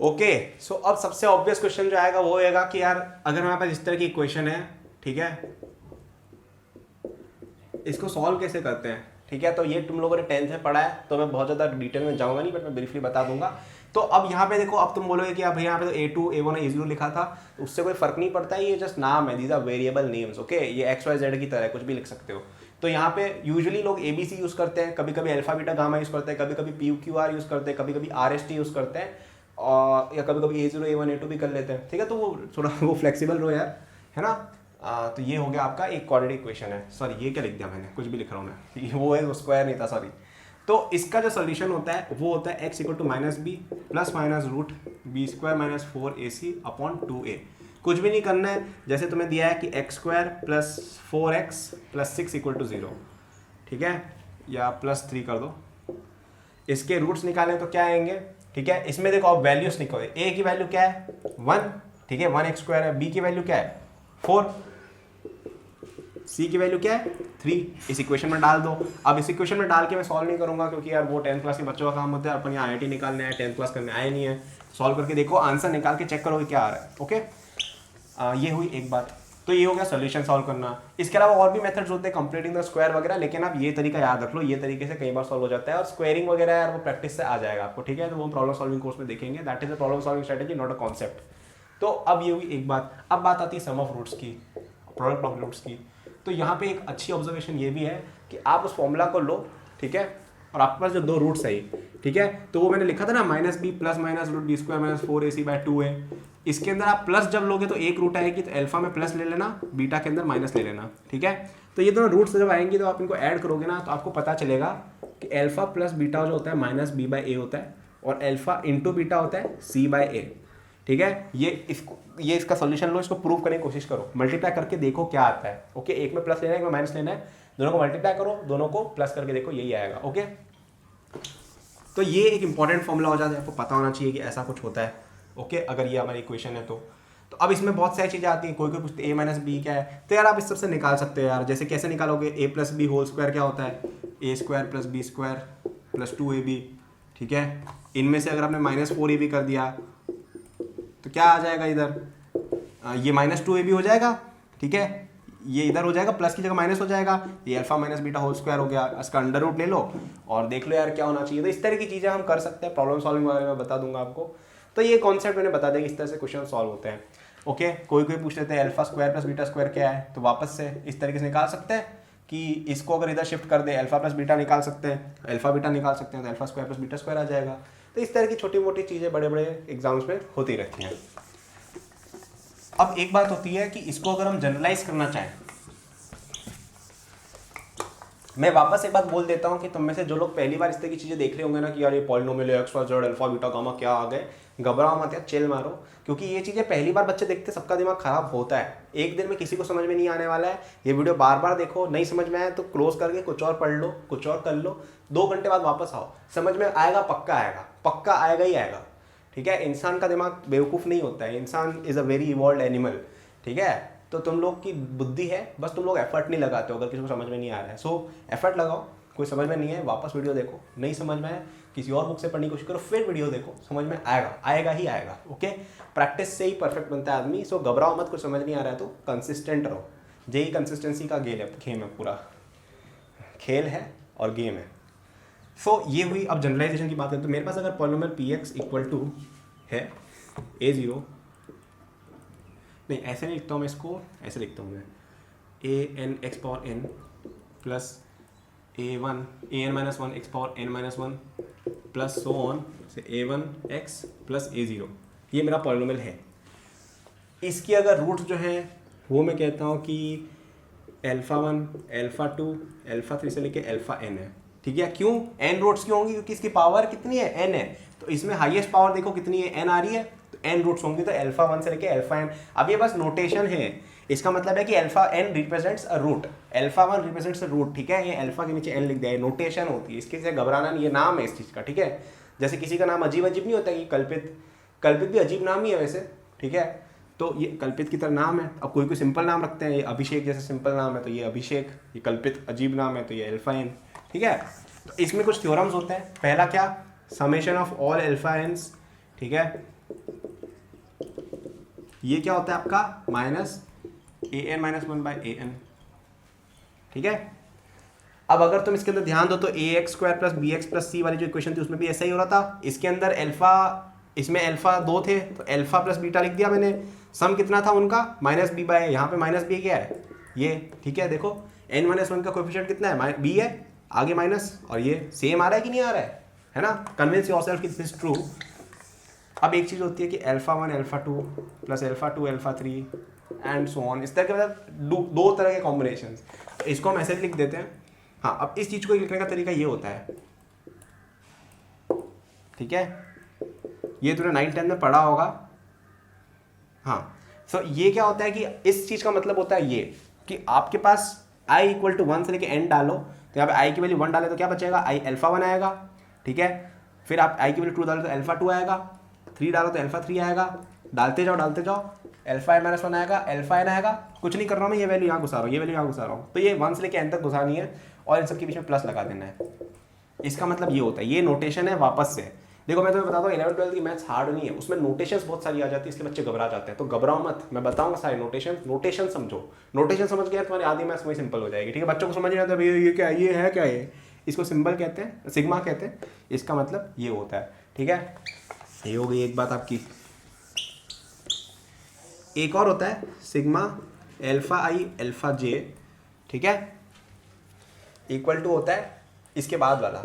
Okay so अब सबसे obvious question जो आएगा वो होगा कि यार अगर हमारे पास इस तरह की इक्वेशन है, ठीक है, इसको सॉल्व कैसे करते हैं, ठीक है। तो ये तुम लोगों ने 10th में पढ़ा है, तो मैं बहुत ज़्यादा डिटेल में जाऊंगा नहीं, बट मैं ब्रीफली बता दूंगा। तो अब यहाँ पे देखो, अब तुम बोलोगे कि अब यहाँ पे तो A2 A1 A0 लिखा था, तो उससे कोई फर्क नहीं पड़ता है, ये जस्ट नाम है, these are variable names, okay. ये XYZ की तरह कुछ भी लिख सकते हो। तो यहाँ पे यूजुअली लोग ABC यूज़ करते हैं, कभी कभी अल्फा बीटा गामा यूज़ करते हैं, कभी कभी PQR यूज़ करते हैं, कभी कभी RST यूज़ करते हैं, और या कभी कभी A0 A1 A2 भी कर लेते हैं, ठीक है। तो वो थोड़ा वो फ्लेक्सिबल रहो यार, है ना। तो ये हो गया आपका एक क्वाड्रेटिक इक्वेशन है। सॉरी, ये क्या लिख दिया मैंने, कुछ भी लिख रहा हूँ मैं, वो है, वो स्क्वायर नहीं था, सॉरी। तो इसका जो सोल्यूशन होता है वो होता है x equal to minus b plus minus root b square minus 4ac upon 2a। कुछ भी नहीं करना है, जैसे तुम्हें दिया है कि एक्स स्क्वायर प्लस 4x प्लस 6 इक्वल टू 0, ठीक है, या प्लस 3 कर दो। इसके रूट्स निकालें तो क्या आएंगे, ठीक है। इसमें देखो आप वैल्यूज निकालो, a की वैल्यू क्या है 1, ठीक है, 1x स्क्वायर है, b की वैल्यू क्या है 4, सी की वैल्यू क्या है 3। इस इक्वेशन में डाल दो। अब इस इक्वेशन में डाल के मैं सॉल्व नहीं करूंगा, क्योंकि यार वो 10th क्लास के बच्चों का काम होता है, अपन यहाँ IIT निकालने आए, 10th क्लास करने आए नहीं है। सॉल्व करके देखो, आंसर निकाल के चेक करो कि क्या आ रहा है, ओके। ये हुई एक बात। तो ये हो गया सोल्यूशन सॉल्व करना। इसके अलावा और भी मेथड्स होते हैं, कंप्लीटिंग द स्क्वायर वगैरह, लेकिन आप ये तरीका याद रख लो, ये तरीके से कई बार सॉल्व हो जाता है। और स्क्वायरिंग वगैरह यार वो प्रैक्टिस से आ जाएगा आपको, ठीक है। तो वो प्रॉब्लम सॉल्विंग कोर्स में देखेंगे, that is a problem solving strategy, not a concept. तो अब ये हुई एक बात। अब बात आती है सम ऑफ रूट्स की, प्रोडक्ट ऑफ रूट्स की। तो यहाँ पे एक अच्छी ऑब्जर्वेशन ये भी है कि आप उस फॉर्मूला को लो, ठीक है, और आपके पास जो दो रूट्स है, ठीक है, तो वो मैंने लिखा था ना minus b plus minus root b square minus 4ac by 2a। इसके अंदर आप प्लस जब लोगे तो एक रूट आएगी, तो अल्फा में प्लस ले लेना, बीटा के अंदर माइनस ले लेना, ठीक है। तो ये दोनों रूट्स जब आएंगी तो आप इनको ऐड करोगे ना, तो आपको पता चलेगा कि अल्फा प्लस बीटा जो होता है माइनस बी बाई ए होता है, और अल्फा इंटू बीटा होता है सी बाई ए, ठीक है। ये इसका सोल्यूशन लो, इसको प्रूव करने की कोशिश करो, मल्टीप्लाई करके देखो क्या आता है, ओके। एक में प्लस लेना है, एक में माइनस लेना है, दोनों को मल्टीप्लाई करो, दोनों को प्लस करके देखो, यही आएगा, ओके। तो ये एक इंपॉर्टेंट फॉर्मूला हो जाता है, आपको पता होना चाहिए कि ऐसा कुछ होता है, ओके। अगर ये हमारी इक्वेशन है तो अब इसमें बहुत सारी चीज़ें आती हैं, कोई कोई पूछते a माइनस बी क्या है, तो यार आप इस सबसे निकाल सकते हो यार। जैसे कैसे निकालोगे, a plus b whole square क्या होता है, a square plus b square plus 2ab, ठीक है। इनमें से अगर आपने माइनस 4ab कर दिया तो क्या आ जाएगा इधर, ये माइनस 2ab हो जाएगा, ठीक है। ये इधर हो जाएगा, प्लस की जगह माइनस हो जाएगा, ये alpha minus beta whole square हो गया, इसका अंडर रूट ले लो और देख लो यार क्या होना चाहिए। तो इस तरह की चीज़ें हम कर सकते हैं, प्रॉब्लम सॉल्विंग वगैरह में बता दूंगा आपको। तो ये कॉन्सेप्ट मैंने बता दिया कि इस तरह से क्वेश्चन सॉल्व होते हैं, ओके। कोई कोई पूछ लेते हैं alpha square plus beta square क्या है, तो वापस से इस तरीके से निकाल सकते हैं कि इसको अगर इधर शिफ्ट कर दे, अल्फा प्लस बीटा निकाल सकते हैं, अल्फा बीटा निकाल सकते हैं, तो alpha square plus beta square आ जाएगा। तो इस तरह की छोटी मोटी चीज़ें बड़े बड़े एग्जाम्स में होती रहती हैं। अब एक बात होती है कि इसको अगर हम जनरलाइज करना चाहें, मैं वापस एक बात बोल देता हूं कि तुम में से जो लोग पहली बार इस तरह की चीजें देख रहे होंगे ना कि यार ये polynomial x y z alpha beta gamma क्या आ गए, घबराओ मत यार, चिल मारो। क्योंकि ये चीजें पहली बार बच्चे देखते सबका दिमाग खराब होता है, एक दिन में किसी को समझ में नहीं आने वाला है। ये वीडियो बार बार देखो, नहीं समझ में आए तो क्लोज करके कुछ और पढ़ लो, कुछ और कर लो, 2 घंटे बाद वापस आओ, समझ में आएगा, पक्का आएगा, पक्का आएगा ही आएगा, ठीक है। इंसान का दिमाग बेवकूफ़ नहीं होता है, इंसान is a very evolve animal, ठीक है। तो तुम लोग की बुद्धि है, बस तुम लोग एफर्ट नहीं लगाते हो, अगर किसी को समझ में नहीं आ रहा है। सो एफर्ट लगाओ, कोई समझ में नहीं है वापस वीडियो देखो, नहीं समझ में आए किसी और बुक से पढ़ने की कोशिश करो, फिर वीडियो देखो, समझ में आएगा, आएगा ही आएगा, ओके। प्रैक्टिस से ही परफेक्ट बनता है आदमी। सो घबराओ मत, कुछ समझ नहीं आ रहा है तो कंसिस्टेंट रहो, यही कंसिस्टेंसी का गेम है, पूरा खेल है और गेम है। सो ये हुई। अब जनरलाइजेशन की बात करें तो मेरे पास अगर पॉलिनोमियल px इक्वल टू है a0, नहीं ऐसे नहीं लिखता हूँ मैं इसको, ऐसे लिखता हूँ मैं an x power n plus an minus 1 x power n minus 1 plus so on से a1 x प्लस a0, ये मेरा पॉलिनोमियल है। इसकी अगर रूट्स जो हैं वो मैं कहता हूँ कि अल्फा 1 अल्फा 2 अल्फा 3 से लेके अल्फा n है, ठीक है। क्यों n रूट्स क्यों होंगी, क्योंकि इसकी पावर कितनी है, n है। तो इसमें हाईएस्ट पावर देखो कितनी है, n आ रही है, तो n रूट्स होंगी, तो अल्फा 1 से लेके अल्फा n। अब ये बस नोटेशन है, इसका मतलब है कि alpha n represents a root, alpha 1 represents a root, ठीक है। ये अल्फा के नीचे n लिख दिया है, नोटेशन होती है, इसके से घबराना नहीं, ये नाम है इस चीज़ का, ठीक है। जैसे किसी का नाम अजीब अजीब नहीं होता कि कल्पित, कल्पित भी अजीब नाम ही है वैसे, ठीक है। तो ये कल्पित की तरह नाम है। अब कोई कोई सिंपल नाम रखते हैं, ये अभिषेक जैसे सिंपल नाम है तो ये अभिषेक, ये कल्पित अजीब नाम है तो ये अल्फा n, ठीक है। तो इसमें कुछ थ्योरम्स होते हैं। पहला क्या, summation of all alpha ns, ठीक है, ये क्या होता है आपका minus a n minus one by a n, ठीक है। अब अगर तुम इसके अंदर ध्यान दो तो a x square plus b x plus c वाली जो इक्वेशन थी उसमें भी ऐसा ही हो रहा था। इसके अंदर अल्फा, इसमें अल्फा 2 थे तो अल्फा प्लस बीटा लिख दिया मैंने। सम कितना था उनका माइनस बी बाय, यहाँ पे माइनस बी क्या है ये, ठीक है। देखो एन माइनस वन का कोएफिशिएंट कितना है, बी है, आगे माइनस, और ये सेम आ रहा है कि नहीं आ रहा है ना। कन्विंस योरसेल्फ कि दिस इज ट्रू। अब एक चीज़ होती है कि alpha 1 alpha 2 plus alpha 2 alpha 3 and so on, इस तरह के मतलब दो तरह के कॉम्बिनेशन। तो इसको हम ऐसे लिख देते हैं। हाँ, अब इस चीज़ को लिखने का तरीका ये होता है, ठीक है, ये तूने 9-10 में पढ़ा होगा। हाँ, सो ये क्या होता है कि इस चीज़ का मतलब होता है ये कि आपके पास i इक्वल टू 1 से लेके n डालो, तो यहाँ पे i की वैल्यू 1 डाले तो क्या बचेगा, i अल्फा 1 आएगा, ठीक है। फिर आप i की वैल्यू 2 डालो तो अल्फा 2 आएगा, 3 डालो तो अल्फा 3 आएगा, डालते जाओ अल्फा n माइनस 1 आएगा, अल्फा n आएगा। कुछ नहीं कर रहा हूँ मैं, ये वैल्यू यहाँ घुसा रहा हूँ, ये वैल्यू यहाँ घुसा रहा हूँ। तो ये 1 से लेके n तक घुसानी है और इन सब के बीच में प्लस लगा देना है। इसका मतलब ये होता है, ये नोटेशन है वापस से। देखो मैं तुम्हें बताता हूँ 11th-12th की मैथ्स हार्ड नहीं है, उसमें नोटेशंस बहुत सारी आ जाती है, इसलिए बच्चे घबरा जाते हैं। तो घबराओ मत, मैं बताऊंगा सारे नोटेशन समझो। नोटेशन समझ गया तुम्हारी आधी मैथ्स वही सिंपल हो जाएगी, ठीक है। बच्चों को समझ नहीं आता भैया ये क्या है, ये है क्या, ये इसको सिंबल कहते हैं, सिग्मा कहते हैं, इसका मतलब ये होता है, ठीक है। ये हो गई एक बात आपकी। एक और होता है सिग्मा अल्फा आई अल्फा जे, ठीक है, इक्वल टू होता है इसके बाद वाला।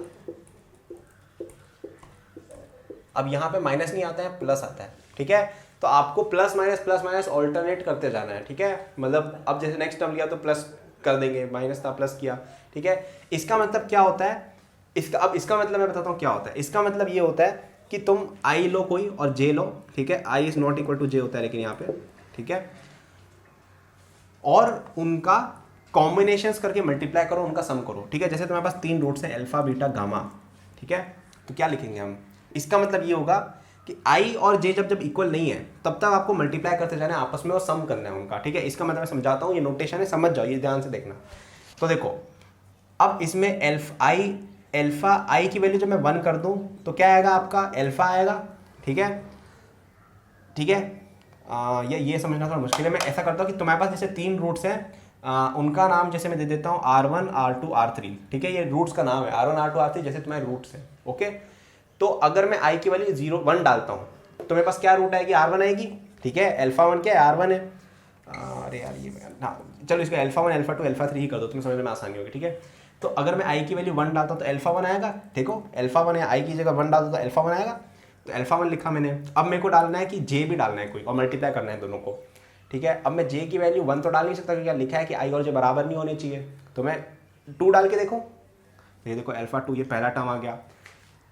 अब यहाँ पे माइनस नहीं आता है, प्लस आता है, ठीक है। तो आपको प्लस माइनस ऑल्टरनेट करते जाना है, ठीक है। मतलब अब जैसे नेक्स्ट टर्म लिया तो प्लस कर देंगे, माइनस था प्लस किया, ठीक है। इसका मतलब क्या होता है, इसका मतलब मैं बताता हूँ क्या होता है। इसका मतलब ये होता है कि तुम आई लो कोई और जे लो, ठीक है। I is not equal to जे होता है लेकिन यहाँ पे, ठीक है, और उनका कॉम्बिनेशंस करके मल्टीप्लाई करो, उनका सम करो, ठीक है। जैसे तुम्हारे पास 3 रूट्स हैं अल्फा बीटा गामा, ठीक है। तो क्या लिखेंगे हम, इसका मतलब ये होगा कि आई और जे जब इक्वल नहीं है तब तक आपको मल्टीप्लाई करते जाना है आपस में और सम करना है उनका, ठीक है। इसका मतलब मैं समझाता हूँ, ये नोटेशन है, समझ जाओ, ये ध्यान से देखना। तो देखो अब इसमें अल्फा आई की वैल्यू जब मैं 1 कर दूँ तो क्या आएगा आपका, अल्फा आएगा, ठीक है, ठीक है। ये समझना थोड़ा मुश्किल है। मैं ऐसा करता हूँ कि तुम्हारे पास जैसे 3 रूट्स हैं, उनका नाम जैसे मैं दे देता हूँ R1 R2 R3, ठीक है। ये रूट्स का नाम है R1 R2 R3, जैसे तुम्हारे रूट्स हैं, ओके। तो अगर मैं i की वैल्यू 1 डालता हूँ तो मेरे पास क्या रूट आएगी, R1 आएगी, ठीक है। अल्फा 1 क्या है, R1 है। अरे यार ये, हाँ चलो इसको अल्फा 1 अल्फा 2 अल्फा 3 ही कर दो, तुम्हें समझने में आसानी होगी, ठीक है। तो अगर मैं i की वैल्यू 1 डालता हूँ तो अल्फा 1 आएगा, देखो अल्फा 1 है, i की जगह 1 डाल दो तो अल्फा 1 आएगा। तो अल्फा 1 लिखा मैंने। अब मेरे को डालना है कि j भी डालना है कोई और मल्टीप्लाई करना है दोनों को, ठीक है। अब मैं j की वैल्यू 1 तो डाल नहीं सकता क्योंकि लिखा है कि i और j बराबर नहीं होने चाहिए, तो मैं 2 डाल के देखो, ये देखो अल्फा 2, ये पहला टर्म आ गया।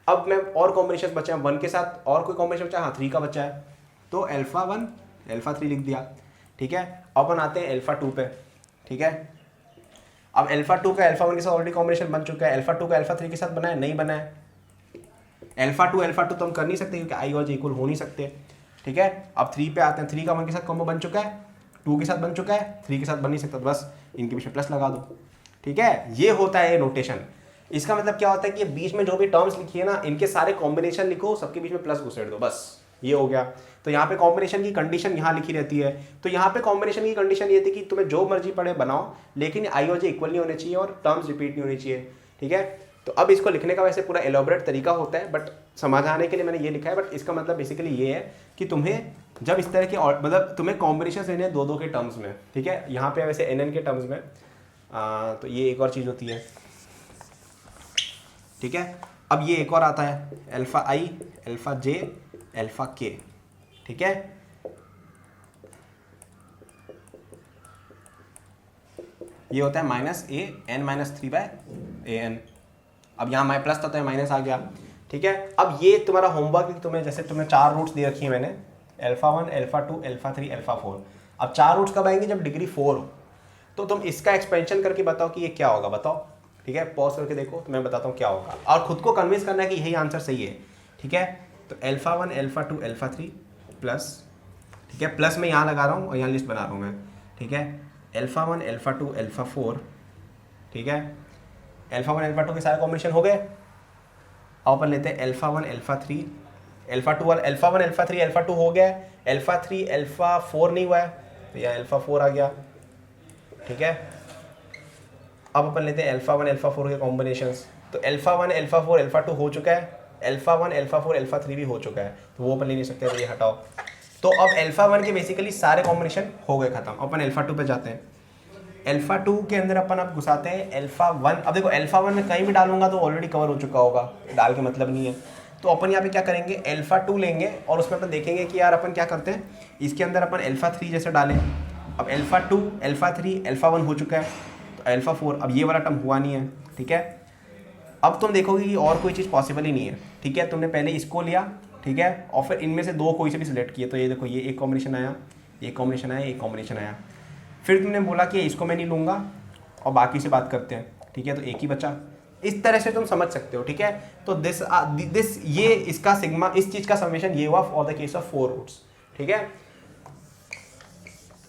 अब मैं और कॉम्बिनेशन बचा है 1 के साथ, और कोई कॉम्बिनेशन बचा है, हाँ 3 का बचा है, तो अल्फा 1 अल्फा 3 लिख दिया, ठीक है। अपन आते हैं अल्फा 2 पे, ठीक है। अब अल्फा 2 का अल्फा 1 के साथ ऑलरेडी कॉम्बिनेशन बन चुका है, अल्फा 2 का अल्फा 3 के साथ बना है, नहीं बना है। अल्फा 2 तो हम कर नहीं सकते क्योंकि आई और जे इक्वल हो नहीं सकते, ठीक है। अब 3 पे आते हैं, 3 का 1 के साथ कॉम्बो बन चुका है, 2 के साथ बन चुका है, 3 के साथ बन नहीं सकता, तो बस इनके बीच में प्लस लगा दो, ठीक है। ये होता है नोटेशन। इसका मतलब क्या होता है कि बीच में जो भी टर्म्स लिखी है ना, इनके सारे कॉम्बिनेशन लिखो, सबके बीच में प्लस घुसेड़ दो, बस ये हो गया। तो यहाँ पे कॉम्बिनेशन की कंडीशन यहाँ लिखी रहती है। तो यहाँ पे कॉम्बिनेशन की कंडीशन ये थी कि तुम्हें जो मर्जी पड़े बनाओ, लेकिन आई और जे इक्वल नहीं होने चाहिए और टर्म्स रिपीट नहीं होनी चाहिए, ठीक है। तो अब इसको लिखने का वैसे पूरा एलोबरेट तरीका होता है, बट समझाने के लिए मैंने ये लिखा है। बट इसका मतलब बेसिकली ये है कि तुम्हें जब इस तरह के मतलब तुम्हें कॉम्बिनेशन लेने हैं 2-2 के टर्म्स में, ठीक है। यहाँ पे वैसे एन के टर्म्स में, तो ये एक और चीज़ होती है, ठीक है। अब ये एक और आता है अल्फा आई अल्फा जे अल्फा के, ठीक है। ये होता है minus a n minus 3 bye A n. अब यहाँ माइ प्लस था तो माइनस आ गया, ठीक है। अब ये तुम्हारा होमवर्क, तुम्हें जैसे तुम्हें 4 रूट्स दे रखी है मैंने, अल्फा 1 अल्फा 2 अल्फा 3 अल्फा 4। अब 4 रूट्स कब आएंगे, जब डिग्री 4 हो। तो तुम इसका एक्सपेंशन करके बताओ कि ये क्या होगा, बताओ, ठीक है। पॉज करके देखो तो मैं बताता हूँ क्या होगा, और खुद को कन्विंस करना है कि यही आंसर सही है, ठीक है। तो अल्फा 1 अल्फा 2 अल्फा 3 प्लस, ठीक है, प्लस मैं यहाँ लगा रहा हूँ और यहाँ लिस्ट बना रहा हूँ मैं, ठीक है। अल्फा 1 अल्फा 2 अल्फा 4, ठीक है। अल्फा 1 अल्फा 2 के सारे कॉम्बिनेशन हो गए। अब अपन लेते हैं alpha 1 alpha 3 alpha 2 alpha 1 alpha 3 alpha 2 हो गया है, अल्फा 3 अल्फा 4 नहीं हुआ है तो यह अल्फा 4 आ गया, ठीक है। अब अपन लेते हैं अल्फा 1 अल्फा 4 के कॉम्बिनेशंस, तो अल्फा 1 अल्फा 4 अल्फा 2 हो चुका है, अल्फा 1 अल्फा 4 अल्फा 3 भी हो चुका है, तो वो अपन ले नहीं सकते, तो ये हटाओ। तो अब अल्फा 1 के बेसिकली सारे कॉम्बिनेशन हो गए खत्म। अपन अल्फा 2 पे जाते हैं, अल्फा 2 के अंदर अपन अब घुसाते हैं अल्फा 1। अब देखो अल्फा 1 में कहीं भी डालूंगा तो ऑलरेडी कवर हो चुका होगा, डाल के मतलब नहीं है, तो अपन यहाँ पे क्या करेंगे, अल्फा 2 लेंगे और उसमें अपन देखेंगे कि यार अपन क्या करते हैं, इसके अंदर अपन अल्फा 3 जैसे डालें। अब अल्फा 2 अल्फा 3 अल्फा 1 हो चुका है, तो अल्फा 4, अब ये वाला टर्म हुआ नहीं है, ठीक है। अब तुम देखोगे कि और कोई चीज़ पॉसिबल ही नहीं है, ठीक है। तुमने पहले इसको लिया, ठीक है, और फिर इनमें से दो कोई से भी सिलेक्ट किए, तो ये देखो ये एक कॉम्बिनेशन आया, एक कॉम्बिनेशन आया, एक कॉम्बिनेशन आया। फिर तुमने बोला कि इसको मैं नहीं लूँगा और बाकी से बात करते हैं, ठीक है, तो एक ही बचा। इस तरह से तुम समझ सकते हो, ठीक है। तो दिस ये इसका सिग्मा, इस चीज़ का समेशन ये हुआ for the case of 4 roots, ठीक है।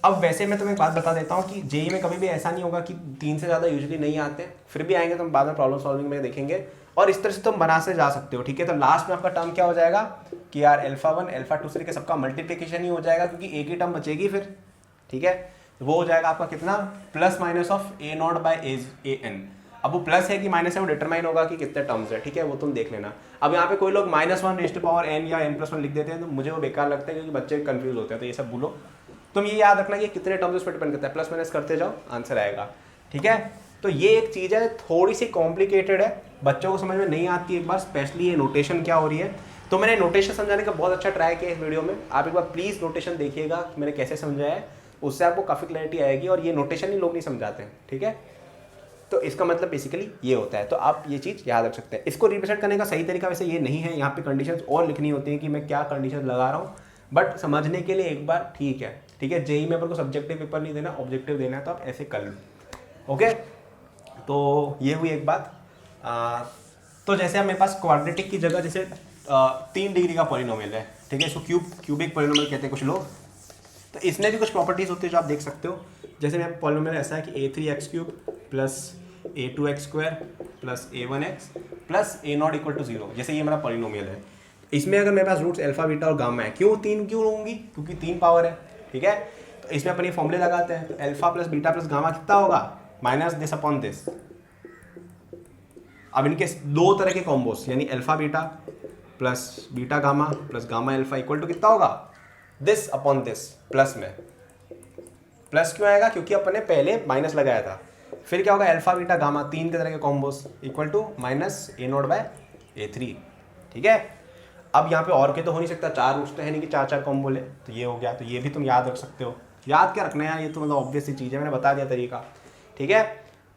अब वैसे मैं तुम्हें एक बात बता देता हूँ कि जेई में कभी भी ऐसा नहीं होगा कि 3 से ज़्यादा यूजुअली नहीं आते, फिर भी आएंगे, तुम बाद में प्रॉब्लम सॉल्विंग में देखेंगे, और इस तरह से तुम बना से जा सकते हो, ठीक है। तो लास्ट में आपका टर्म क्या हो जाएगा कि यार अल्फा 1 अल्फा 2 से सबका मल्टीप्लिकेशन ही हो जाएगा, क्योंकि एक ही टर्म बचेगी फिर, ठीक है। वो हो जाएगा आपका कितना, plus minus of a nought by a n. अब वो प्लस है कि माइनस है वो डिटरमाइन होगा कि कितने टर्म्स है, ठीक है, वो तुम देख लेना। अब यहाँ पे कोई लोग -1 रेज़्ड टू पावर n या n+1 लिख देते हैं, तो मुझे वो बेकार लगता है, क्योंकि बच्चे कंफ्यूज होते हैं, तो ये सब भूलो। तुम ये याद रखना कि कितने टर्म्स उस पर डिपेंड करता है, प्लस माइनस करते जाओ, आंसर आएगा, ठीक है। तो ये एक चीज़ है, थोड़ी सी कॉम्प्लिकेटेड है, बच्चों को समझ में नहीं आती एक बार, स्पेशली ये नोटेशन क्या हो रही है। तो मैंने नोटेशन समझाने का बहुत अच्छा ट्राई किया इस वीडियो में, आप एक बार प्लीज़ नोटेशन देखिएगा कि मैंने कैसे समझाया है, उससे आपको काफ़ी क्लैरिटी आएगी। और ये नोटेशन ही लोग नहीं समझाते हैं, ठीक है। तो इसका मतलब बेसिकली ये होता है, तो आप ये चीज़ याद रख सकते हैं। इसको रिप्रेजेंट करने का सही तरीका वैसे ये नहीं है, यहाँ पे कंडीशंस और लिखनी होती हैं कि मैं क्या कंडीशन लगा रहा हूँ, बट समझने के लिए एक बार ठीक है, ठीक है। जेई में अपन को सब्जेक्टिव पेपर नहीं देना, ऑब्जेक्टिव देना है, तो आप ऐसे कर लो, ओके। तो ये हुई एक बात। तो जैसे अब मेरे पास क्वाड्रेटिक की जगह जैसे 3 डिग्री का पॉलिनोमियल है, ठीक है, इसको क्यूबिक पॉलिनोमियल कहते हैं कुछ लोग। तो इसमें भी कुछ प्रॉपर्टीज होती है जो आप देख सकते हो। जैसे मेरा पॉलिनोमियल ऐसा है कि a3x³ plus a2x² plus a1x plus a0 = 0, जैसे ये मेरा पॉलिनोमियल है। इसमें अगर मेरे पास रूट्स अल्फा बीटा और गामा है, क्यों 3 क्यों लूँगी, क्योंकि 3 पावर है, ठीक है। तो इसमें अपन ये फॉर्मूले लगाते हैं, तो alpha plus beta plus gamma कितना होगा, माइनस दिस अपॉन दिस। अब इनके दो तरह के कॉम्बोस, यानी alpha beta plus beta gamma plus gamma alpha equal to कितना होगा, दिस अपॉन दिस। प्लस में प्लस क्यों आएगा, क्योंकि अपन ने पहले माइनस लगाया था। फिर क्या होगा, अल्फा बीटा गामा 3 के तरह के combos equal to minus a0/a3, ठीक है। अब यहाँ पे और के तो हो नहीं सकता, 4 रूट्स तो है नहीं कि 4 कॉम्बो ले, तो ये हो गया। तो ये भी तुम याद रख सकते हो, याद क्या रखना है, ये तो मतलब ऑब्वियस सी चीज़ है, मैंने बता दिया तरीका, ठीक है।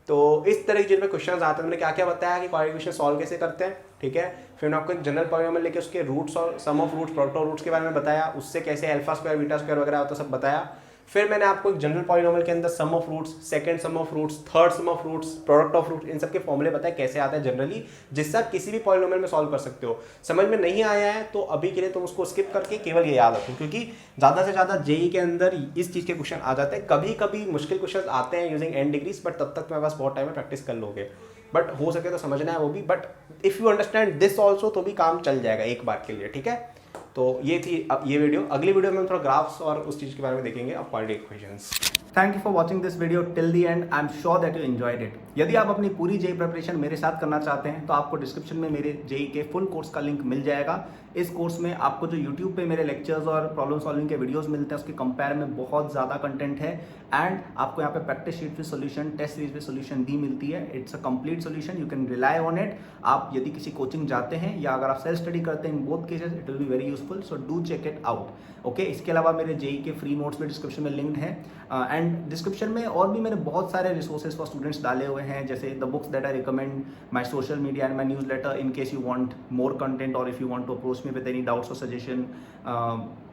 तो इस तरह की जिनमें क्वेश्चन आते हैं, मैंने क्या क्या बताया कि क्वाड्रेटिक क्वेश्चन सॉल्व कैसे करते हैं, ठीक है। फिर मैंने आपको एक जनरल पॉलिनोमियल लेके उसके रूट्स और sum of roots, product of roots के बारे में बताया, उससे कैसे अल्फा स्क्वायर बीटा स्क्वायर वगैरह होता है सब बताया। फिर मैंने आपको एक जनरल पॉलिनोमियल के अंदर sum of roots, second sum of roots, third sum of roots, product of roots, इन सब के फॉर्मूले बताए कैसे आता है जनरली, जिससे आप किसी भी पॉलिनोमियल में सॉल्व कर सकते हो। समझ में नहीं आया है तो अभी के लिए तुम उसको स्किप करके केवल ये याद रखो, क्योंकि ज़्यादा से ज़्यादा जेई के अंदर इस चीज़ के क्वेश्चन आ जाते हैं। कभी कभी मुश्किल क्वेश्चन आते हैं यूजिंग n डिग्रीज, बट तब तक तुम्हारे पास बहुत टाइम में प्रैक्टिस कर लोगे, बट हो सके तो समझना है वो भी। But if you understand this also तो भी काम चल जाएगा एक बार के लिए, ठीक है। तो ये थी अब ये वीडियो। अगली वीडियो में हम थोड़ा ग्राफ्स और उस चीज़ के बारे में देखेंगे, अब quadratic equations. Thank you for watching this video till the and. I am sure that you enjoyed it. यदि आप अपनी पूरी जेई प्रिपरेशन मेरे साथ करना चाहते हैं तो आपको डिस्क्रिप्शन में मेरे जेई के फुल कोर्स का लिंक मिल जाएगा। इस कोर्स में आपको जो यूट्यूब पे मेरे लेक्चर्स और प्रॉब्लम सॉल्विंग के वीडियोस मिलते हैं उसके कंपेयर में बहुत ज़्यादा कंटेंट है, एंड आपको यहाँ पे practice sheet with solution, test series with solution भी मिलती है। It's a complete solution, you can rely on it. आप यदि किसी कोचिंग जाते हैं या अगर आप सेल्फ स्टडी करते हैं, in both cases it will be very useful, so do check it out, okay. इसके अलावा मेरे जेई के फ्री नोट्स भी डिस्क्रिप्शन में लिंक्ड है, एंड डिस्क्रिप्शन में और भी मैंने बहुत सारे रिसोर्सेज फॉर स्टूडेंट्स डाले हुए हैं, जैसे the books that I recommend, my social media and my newsletter in case you want more content और if you want to approach me with any doubts और सजेशन।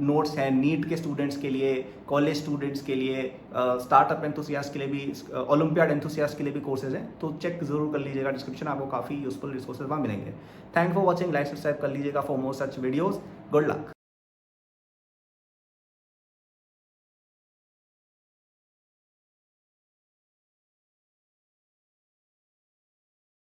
नोट्स हैं NEET के students के लिए, कॉलेज स्टूडेंट्स के लिए, startup enthusiast के लिए भी, ओलंपियाड एंथुसियास्ट के लिए भी कोर्सेज हैं, तो चेक जरूर कर लीजिएगा डिस्क्रिप्शन, आपको काफ़ी यूजफुल रिसोर्सेज वहाँ मिलेंगे। Thank for watching, like subscribe कर लीजिएगा for more such videos. Good luck.